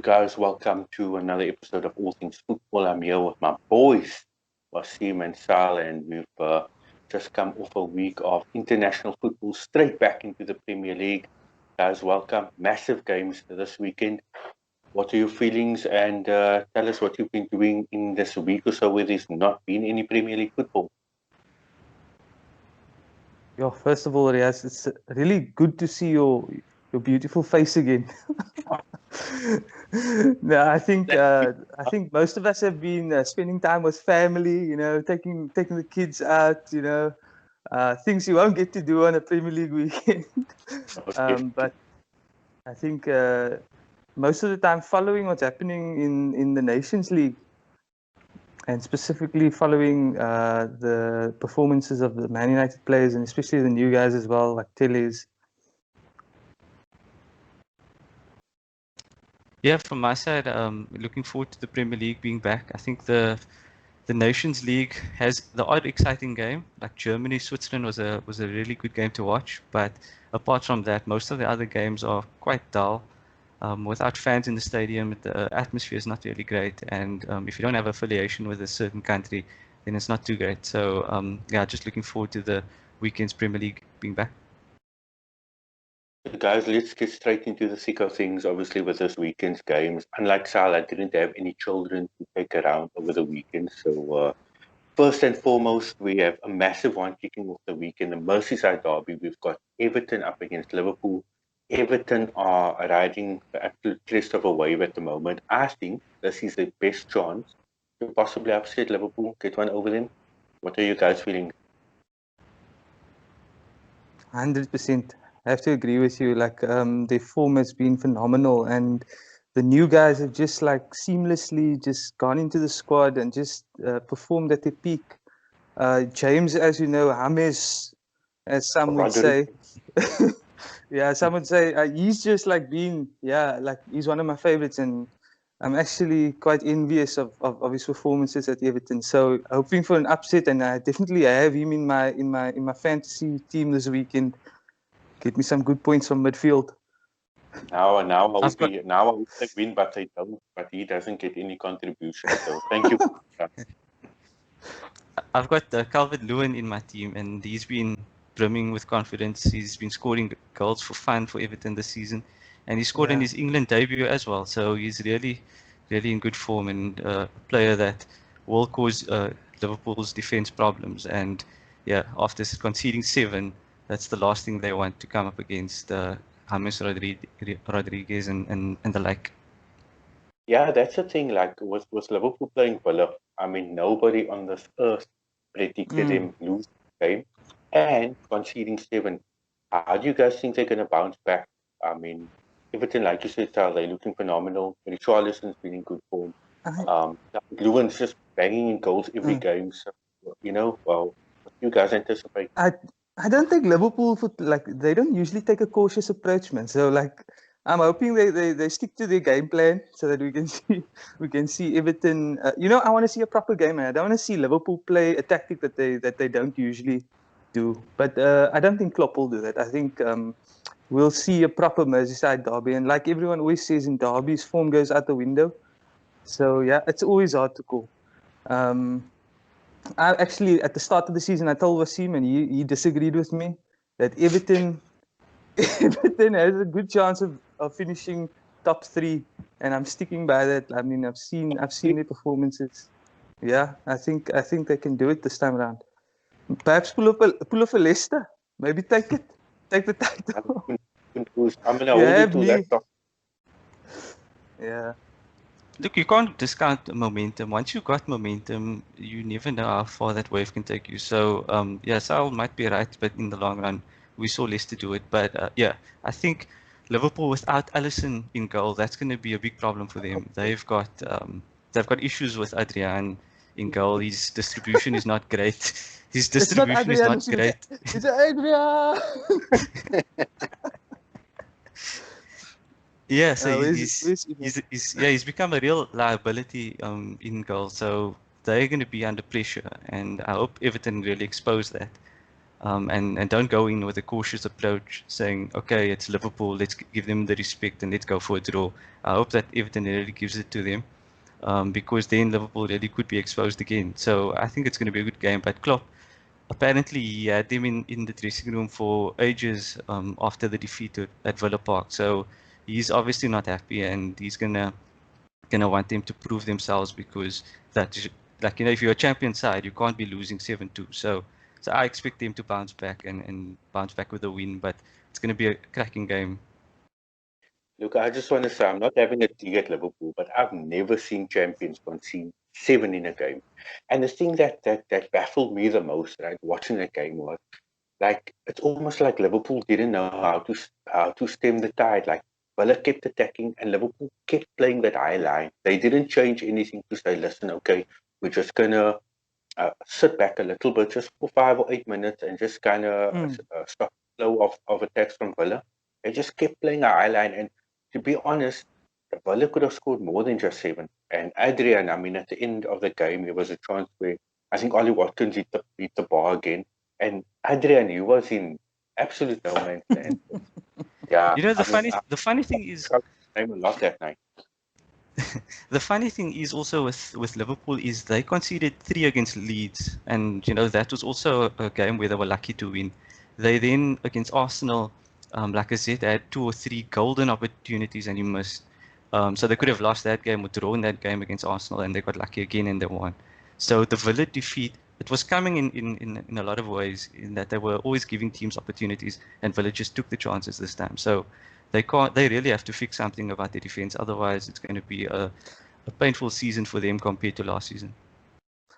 Guys, welcome to another episode of All Things Football. I'm here with my boys, Wasim and Sahil, and we've just come off a week of international football, straight back into the Premier League. Guys, welcome. Massive games this weekend. What are your feelings? And tell us what you've been doing in this week or so where there's not been any Premier League football. First of all, Riaz, it's really good to see your beautiful face again. No, I think most of us have been spending time with family. Taking the kids out. Things you won't get to do on a Premier League weekend. But I think most of the time following what's happening in the Nations League, and specifically following the performances of the Man United players, and especially the new guys as well, like Telles. Yeah, from my side, looking forward to the Premier League being back. I think the Nations League has the odd exciting game, like Germany, Switzerland was a really good game to watch. But apart from that, most of the other games are quite dull. Without fans in the stadium, the atmosphere is not really great. And if you don't have affiliation with a certain country, then it's not too great. So yeah, just looking forward to the weekend's Premier League being back. Guys, let's get straight into the thick of things. Obviously, with this weekend's games, unlike Sal, I didn't have any children to take around over the weekend. So, first and foremost, we have a massive one kicking off the weekend, the Meyseyside Derby. We've got Everton up against Liverpool. Everton are riding the absolute crest of a wave at the moment. I think this is the best chance to possibly upset Liverpool, get one over them. What are you guys feeling? 100%. I have to agree with you. Like their form has been phenomenal, and the new guys have just like seamlessly just gone into the squad and just performed at their peak. James, as you know, James, as some would say. Yeah, some would say he's just like he's one of my favorites, and I'm actually quite envious of his performances at Everton. So hoping for an upset, and I definitely have him in my fantasy team this weekend. Get me some good points from midfield. Now I hope they win, but they don't. But he doesn't get any contribution. So thank you. I've got Calvert-Lewin in my team, and he's been brimming with confidence. He's been scoring goals for fun for Everton this season, and he scored in his England debut as well. So he's really in good form, and a player that will cause Liverpool's defense problems. And yeah, after conceding 7, that's the last thing they want to come up against James Rodriguez and the like. Yeah, that's the thing. Like with Liverpool playing Villa, I mean, nobody on this earth predicted them lose the game and conceding 7. How do you guys think they're going to bounce back? I mean, Everton, like you said, they're looking phenomenal. Richarlison's been in good form. Lewin's just banging in goals every game. So, what do you guys anticipate? I don't think Liverpool they don't usually take a cautious approach, man. So I'm hoping they stick to their game plan so that we can see Everton. I want to see a proper game, man. I don't want to see Liverpool play a tactic that they don't usually do. But I don't think Klopp will do that. I think we'll see a proper Merseyside derby, and like everyone always says in derbies, form goes out the window. So yeah, it's always hard to call. I actually, at the start of the season, I told Wasim, and he disagreed with me, that Everton has a good chance of finishing top 3, and I'm sticking by that. I mean, I've seen their performances. Yeah, I think they can do it this time around. Perhaps pull off a Leicester. Maybe take the title. I'm gonna hold it to that. Yeah. Look, you can't discount momentum. Once you got momentum, you never know how far that wave can take you. So, yeah, Sal might be right, but in the long run, we saw Leicester do it. But yeah, I think Liverpool without Alisson in goal, that's going to be a big problem for them. They've got issues with Adrian in goal. His distribution is not great. His distribution is not great. It's Adrian. Yeah, so he's become a real liability in goal. So they're going to be under pressure, and I hope Everton really expose that. and don't go in with a cautious approach, saying, okay, it's Liverpool, let's give them the respect and let's go for a draw. I hope that Everton really gives it to them, because then Liverpool really could be exposed again. So I think it's going to be a good game. But Klopp, apparently he had them in the dressing room for ages after the defeat at Villa Park. So he's obviously not happy, and he's gonna want them to prove themselves, because that is, like, if you're a champion side, you can't be losing 7-2. So I expect them to bounce back and bounce back with a win, but it's going to be a cracking game. Look, I just want to say I'm not having a dig at Liverpool, but I've never seen champions concede 7 in a game. And the thing that baffled me the most, right, watching that game was like it's almost like Liverpool didn't know how to stem the tide. Like Villa kept attacking and Liverpool kept playing that high line. They didn't change anything to say, listen, okay, we're just gonna sit back a little bit just for 5 or 8 minutes and just kind of stop the flow of attacks from Villa. They just kept playing a high line, and to be honest, Villa could have scored more than just 7. And Adrian, I mean, at the end of the game, there was a chance where I think Ollie Watkins hit the bar again, and Adrian, he was in absolute no man's land. Yeah, The funny thing is, I a lot that night. the funny thing is also with Liverpool is they conceded 3 against Leeds, and that was also a game where they were lucky to win. They then against Arsenal, like I said, they had 2 or 3 golden opportunities and he missed. So they could have lost that game or drawn that game against Arsenal, and they got lucky again and they won. So the Villa defeat, it was coming in a lot of ways, in that they were always giving teams opportunities, and Villa just took the chances this time. So they really have to fix something about their defense, otherwise it's going to be a painful season for them compared to last season.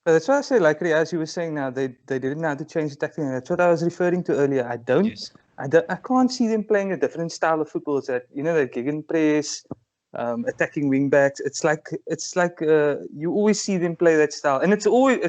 But that's why I say, like as you were saying now, they didn't know how to change the tactic. That's what I was referring to earlier. I can't see them playing a different style of football. It's that that gegenpress, attacking wing backs. It's like you always see them play that style, and it's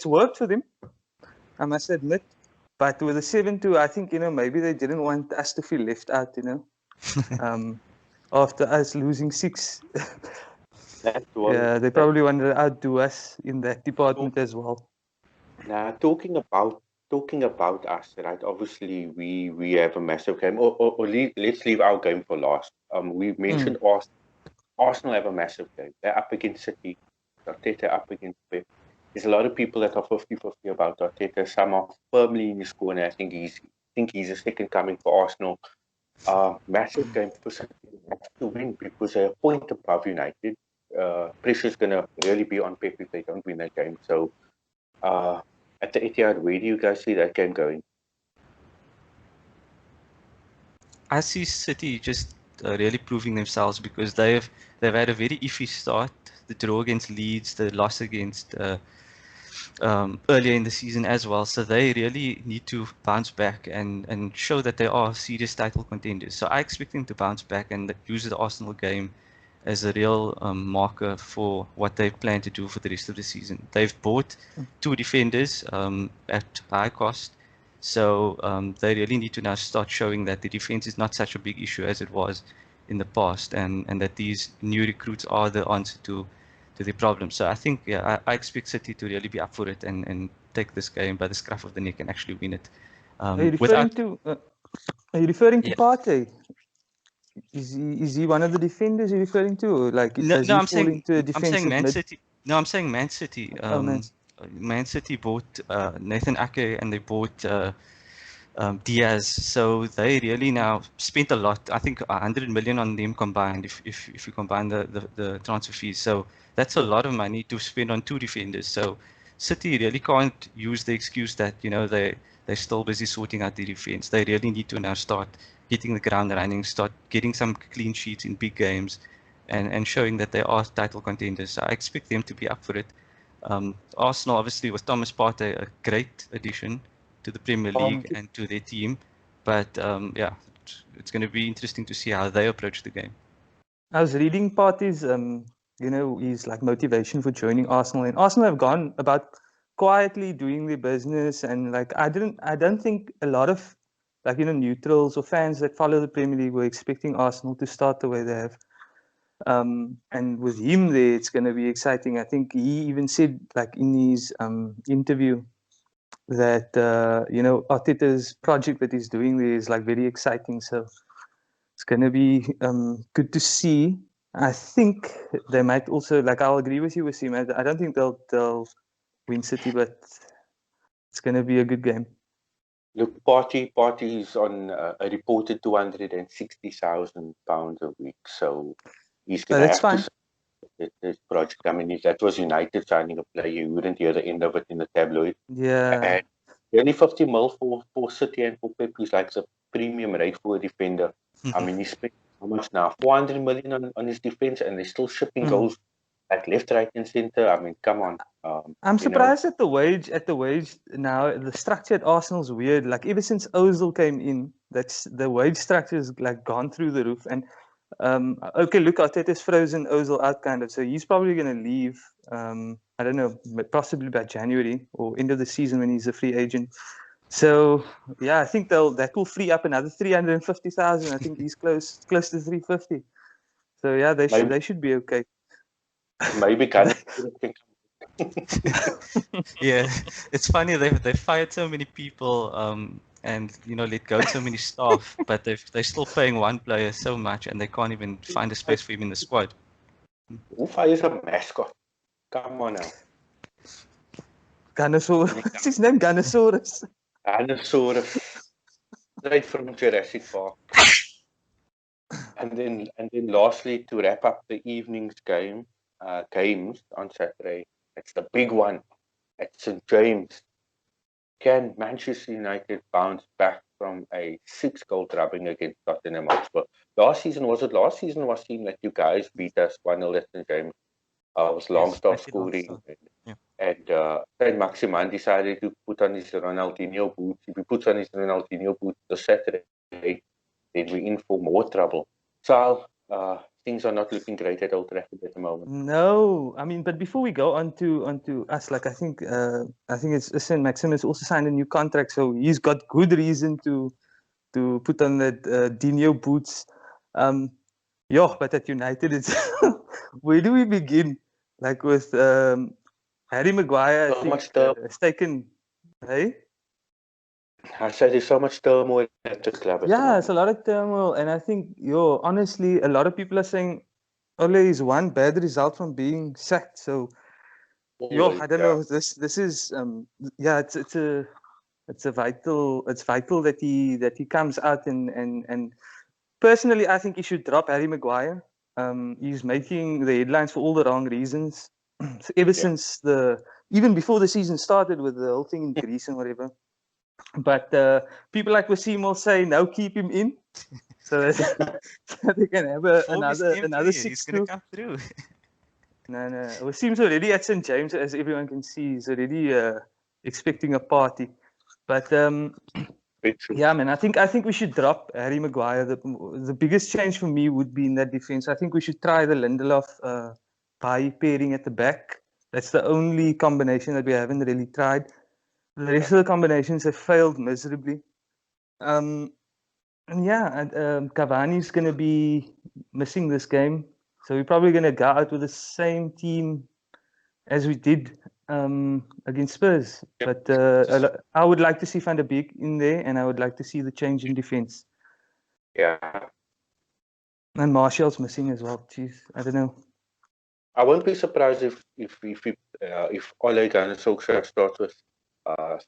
worked for them, I must admit. But with the 7-2, I think maybe they didn't want us to feel left out. After us losing 6. Yeah, they probably wanted to outdo us in that department as well. Now, talking about us, right? Obviously, we have a massive game. Let's leave our game for last. We mentioned Arsenal have a massive game. They're up against City. Arteta up against Pep. There's a lot of people that are 50-50 about Arteta. Some are firmly in his corner. I think he's a second coming for Arsenal. Massive game for City to win because they're a point above United. Pressure's gonna really be on Pep if they don't win that game. So at the Etihad, where do you guys see that game going? I see City just really proving themselves, because they've had a very iffy start. The draw against Leeds, the loss against earlier in the season as well. So they really need to bounce back and show that they are serious title contenders. So I expect them to bounce back and use the Arsenal game as a real marker for what they plan to do for the rest of the season. They've bought 2 defenders at high cost. So they really need to now start showing that the defense is not such a big issue as it was in the past, and that these new recruits are the answer to the problem. So I think, I expect City to really be up for it and take this game by the scruff of the neck and actually win it. Are you referring to Partey? Is he one of the defenders you're referring to? Or like, I'm saying Man City. No, I'm saying Man City. Man City bought Nathan Ake, and they bought Diaz. So they really now spent a lot. I think 100 million on them combined, if you combine the transfer fees. So that's a lot of money to spend on 2 defenders. So City really can't use the excuse that they're still busy sorting out the defense. They really need to now start hitting the ground running, start getting some clean sheets in big games, and showing that they are title contenders. So I expect them to be up for it. Arsenal, obviously, with Thomas Partey, a great addition to the Premier League and to their team. But it's going to be interesting to see how they approach the game. I was reading Partey's, his like motivation for joining Arsenal, and Arsenal have gone about quietly doing their business, and like I don't think a lot of neutrals or fans that follow the Premier League were expecting Arsenal to start the way they have. And with him there, it's going to be exciting. I think he even said, like in his interview that Arteta's project that he's doing there is like very exciting. So it's going to be good to see. I think they might also, like, I'll agree with you, Wasim. I don't think they'll win City, but it's going to be a good game. Look, Party is on a reported £260,000 a week, so he's going to That's have fine. to support this project. I mean, if that was United signing a player, you wouldn't hear the end of it in the tabloid. Yeah. And only 50 mil for City and for Pep is like the premium rate for a defender. I mean, he spent how much now? 400 million on his defense, and they're still shipping goals at left, right, and center. I mean, come on. I'm surprised at the wage. Now, the structure at Arsenal's weird. Like ever since Ozil came in, the wage structure has like gone through the roof. And okay, look, Arteta's frozen Ozil out kind of, so he's probably going to leave. I don't know, possibly by January or end of the season when he's a free agent. So yeah, I think that will free up another 350,000. I think he's close to 350. So yeah, they should be okay. Maybe Ghana. Yeah, it's funny they fired so many people and let go so many staff, but they're still paying one player so much and they can't even find a space for him in the squad. Who fires a mascot? Come on now. Ganosaurus. What's his name? Ganosaurus. Ganosaurus. Right from Jurassic Park. And then lastly, to wrap up the evening's games on Saturday, it's the big one at St. James. Can Manchester United bounce back from a 6-goal drubbing against Tottenham Hotspur? Last season was seemed like you guys beat us 1-0 at St. James. Was Longstaff scoring. And Maximan decided to put on his Ronaldinho boots. If he puts on his Ronaldinho boots the Saturday, then we're in for more trouble. Sal, things are not looking great at Old Trafford at the moment. No, I mean, but before we go on to us, like I think it's St. Maximus also signed a new contract, so he's got good reason to put on that Dino boots. But at United, it's where do we begin? Like with Harry Maguire, I think has taken. Hey. I said there's so much turmoil at the club. Yeah, it's a lot of turmoil, and I think, honestly, a lot of people are saying Ole is one bad result from being sacked. So, I don't know. This is it's vital that he comes out and personally, I think he should drop Harry Maguire. He's making the headlines for all the wrong reasons. Since even before the season started with the whole thing in Greece and whatever. But people like Wasim will say, no, keep him in. So that they can have another 6-2. He's going to come through. No. Wasim's already at St. James, as everyone can see. He's already expecting a party. But yeah, man, I think we should drop Harry Maguire. The biggest change for me would be in that defense. I think we should try the Lindelof Bailly pairing at the back. That's the only combination that we haven't really tried. The rest of the combinations have failed miserably. Cavani's going to be missing this game. So we're probably going to go out with the same team as we did against Spurs. But I would like to see Van der Beek in there, and I would like to see the change in defense. Yeah. And Martial's missing as well. Jeez, I don't know. I won't be surprised if Ole Gunnar Solskjaer starts with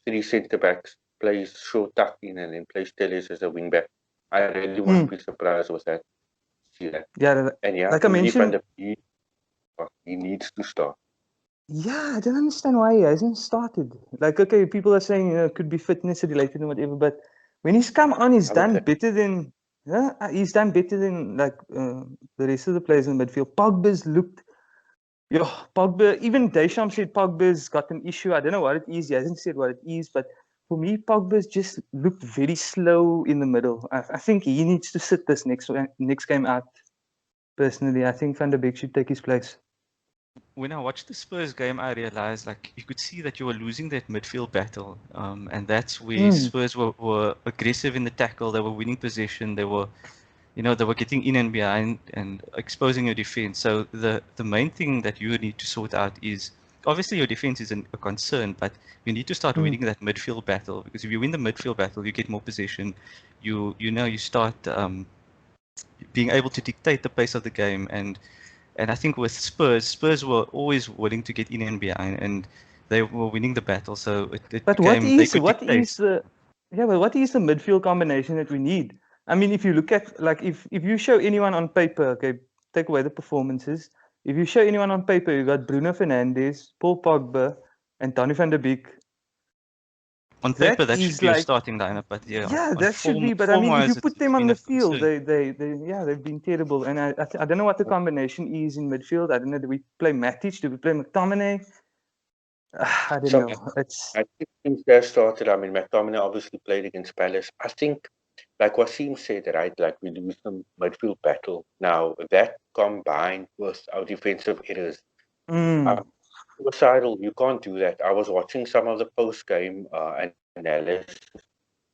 3 centre backs, plays Shaw tucked in, and then plays Telles as a wing back. I really won't be surprised with that. See that? Yeah, like I mentioned, he needs to start. Yeah, I don't understand why he hasn't started. Like, okay, people are saying it could be fitness related or whatever, but when he's come on, he's done better than like the rest of the players in the midfield. Pogba's looked. Pogba, even Deschamps said Pogba's got an issue. I don't know what it is. He hasn't said what it is, but for me, Pogba's just looked very slow in the middle. I think he needs to sit this next game out. Personally, I think Van der Beek should take his place. When I watched the Spurs game, I realized like you could see that you were losing that midfield battle, and that's where Spurs were aggressive in the tackle. They were winning possession. They were getting in and behind and exposing your defense. So the main thing that you need to sort out is obviously your defense is a concern, but you need to start winning that midfield battle, because if you win the midfield battle, you get more possession. You start being able to dictate the pace of the game, and I think with Spurs were always willing to get in and behind, and they were winning the battle. So it But became they could dictate. but what is the midfield combination that we need? I mean, if you look at, like, if you show anyone on paper, okay, take away the performances. If you show anyone on paper, you got Bruno Fernandes, Paul Pogba, and Donny van der Beek. On paper, that should be a starting lineup, but yeah, that should be. But I mean, if you put them on the field, they've been terrible. And I don't know what the combination is in midfield. I don't know. Do we play Matic? Do we play McTominay? I don't know. I think since they started, I mean, McTominay obviously played against Palace. I think, like Wasim said, right, like we lose some midfield battle. Now, that combined with our defensive errors, suicidal, you can't do that. I was watching some of the post-game analysis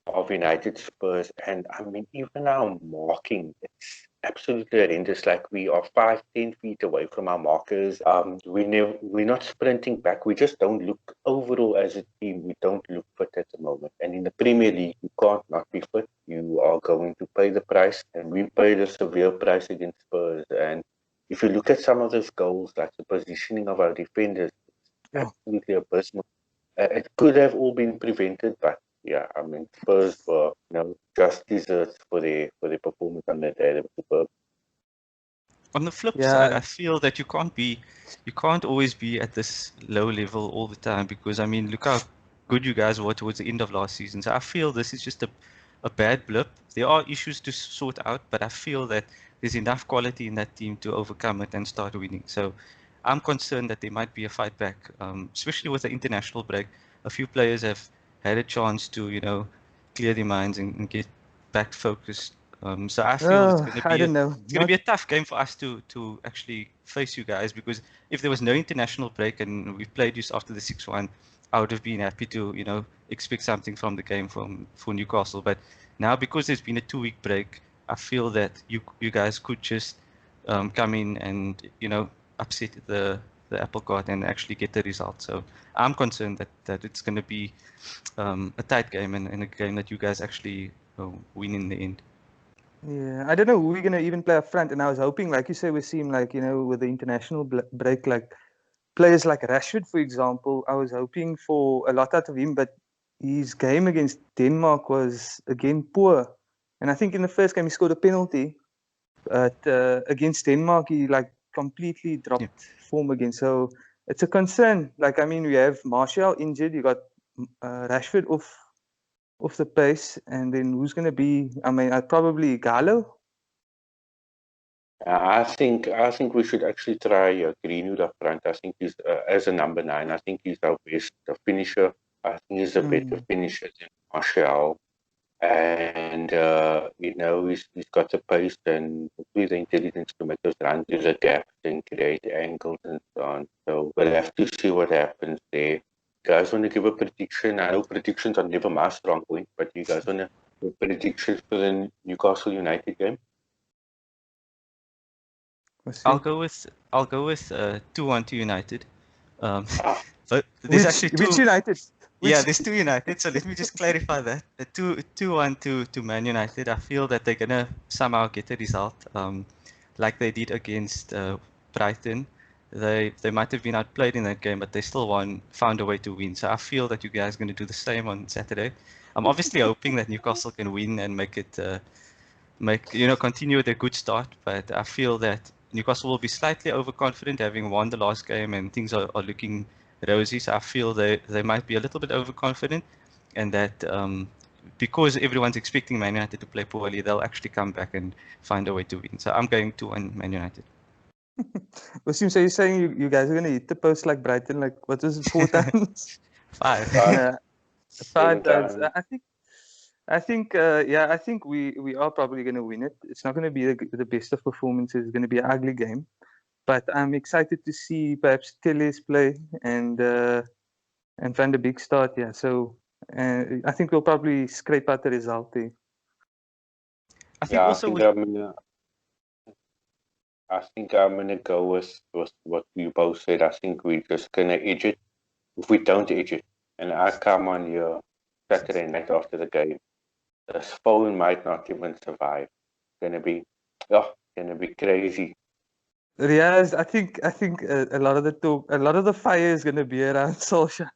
of United Spurs, and I mean, even our marking, it's absolutely horrendous. Like, we are 5-10 feet away from our markers. We're not sprinting back. We just don't look, overall as a team, we don't look fit at the moment. And in the Premier League, you can't not be fit. You are going to pay the price, and we paid a severe price against Spurs. And if you look at some of those goals, like the positioning of our defenders, it's absolutely abysmal. It could have all been prevented, but yeah, I mean, Spurs were, just desserts for their performance on that day. They were superb. On the flip side, I feel that you can't always be at this low level all the time, because I mean, look how good you guys were towards the end of last season. So I feel this is just a bad blip. There are issues to sort out, but I feel that there's enough quality in that team to overcome it and start winning. So I'm concerned that there might be a fight back, especially with the international break. A few players have had a chance to, clear their minds and get back focused. So I feel it's going to be a tough game for us to actually face you guys, because if there was no international break and we played you after the 6-1, I would have been happy to, expect something from the game for Newcastle. But now, because there's been a 2-week break, I feel that you guys could just come in and, upset the apple cart and actually get the result. So I'm concerned that it's going to be a tight game and a game that you guys actually win in the end. Yeah, I don't know who we're going to even play up front. And I was hoping, like you say, we seem like, with the international break, like players like Rashford, for example, I was hoping for a lot out of him, but his game against Denmark was, again, poor. And I think in the first game he scored a penalty, but against Denmark, he completely dropped form again. So it's a concern. Like, I mean, we have Martial injured, you got Rashford off the pace, and then who's going to be? I mean, probably Gallo. I think we should actually try Greenwood up front. I think he's as a number 9. I think he's our best finisher. I think he's a better finisher than Martial, and he's got the pace and hopefully the intelligence to make us run through the gaps and create angles and so on. So we'll have to see what happens there. You guys want to give a prediction? I know predictions are never my strong point, but you guys want to give predictions for the Newcastle United game? I'll go with 2-1 to United. But there's actually two. Which United? There's 2 United. So let me just clarify that. 2-1 to Man United. I feel that they're gonna somehow get a result, like they did against Brighton. They might have been outplayed in that game, but they still found a way to win. So I feel that you guys are going to do the same on Saturday. I'm obviously hoping that Newcastle can win and make it continue with a good start. But I feel that Newcastle will be slightly overconfident, having won the last game, and things are looking rosy. So I feel they might be a little bit overconfident, and that because everyone's expecting Man United to play poorly, they'll actually come back and find a way to win. So I'm going to win Man United. Wasim, so you're saying you guys are going to hit the post like Brighton, like what was it, 4 times? 5. Yeah, 5 times. I think we are probably going to win it. It's not going to be the best of performances. It's going to be an ugly game, but I'm excited to see perhaps Telles play and Van der Beek start. Yeah, so I think we'll probably scrape out the result there. I think I think I'm gonna go with what you both said. I think we're just gonna edge it. If we don't edge it, and I come on here Saturday night after the game, this phone might not even survive. Gonna be crazy. Riaz, I think a lot of the talk, a lot of the fire is going to be around Solskjaer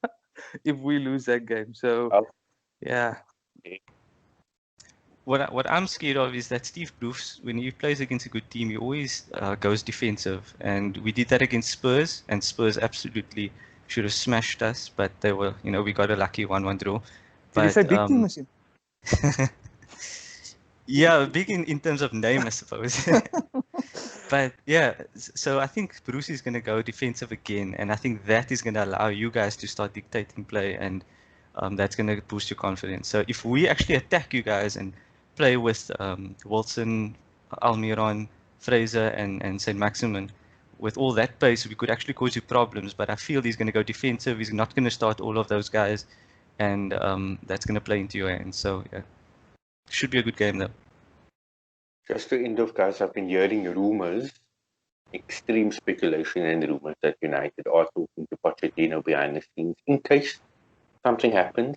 if we lose that game. So Oh, yeah, What I'm scared of is that Steve Bruce, when he plays against a good team, he always goes defensive, and we did that against Spurs, and Spurs absolutely should have smashed us, but they were, we got a lucky 1-1 draw. did you say But big team, Wasim? yeah, big in terms of name, I suppose. But yeah, so I think Bruce is going to go defensive again, and I think that is going to allow you guys to start dictating play, and that's going to boost your confidence. So if we actually attack you guys and play with Wilson, Almiron, Fraser, and St. Maximin, with all that pace, we could actually cause you problems. But I feel he's going to go defensive. He's not going to start all of those guys, and that's going to play into your hands. So yeah, should be a good game though. just to end off, guys, I've been hearing rumors, extreme speculation and rumors that United are talking to Pochettino behind the scenes in case something happens.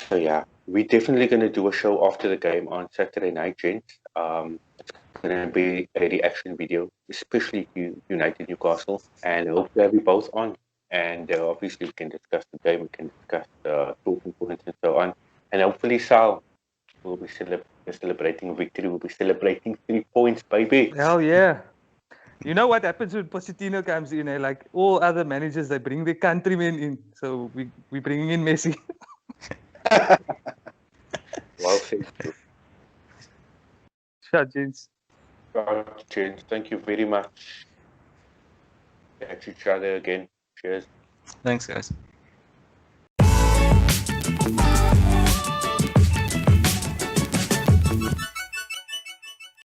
So yeah, we're definitely going to do a show after the game on Saturday night, gents. It's going to be a reaction video, especially to United Newcastle, and I hope to have you both on. And obviously, we can discuss the game, we can discuss talking points and so on. And hopefully, Sal will be celebrating a victory. We'll be celebrating 3 points, baby. Hell yeah. You know what happens when Pochettino comes in? Like all other managers, they bring their countrymen in. So we bringing in Messi. Well said. Sure, gents. Gents, thank you very much. Catch each other again. Cheers. Thanks, guys.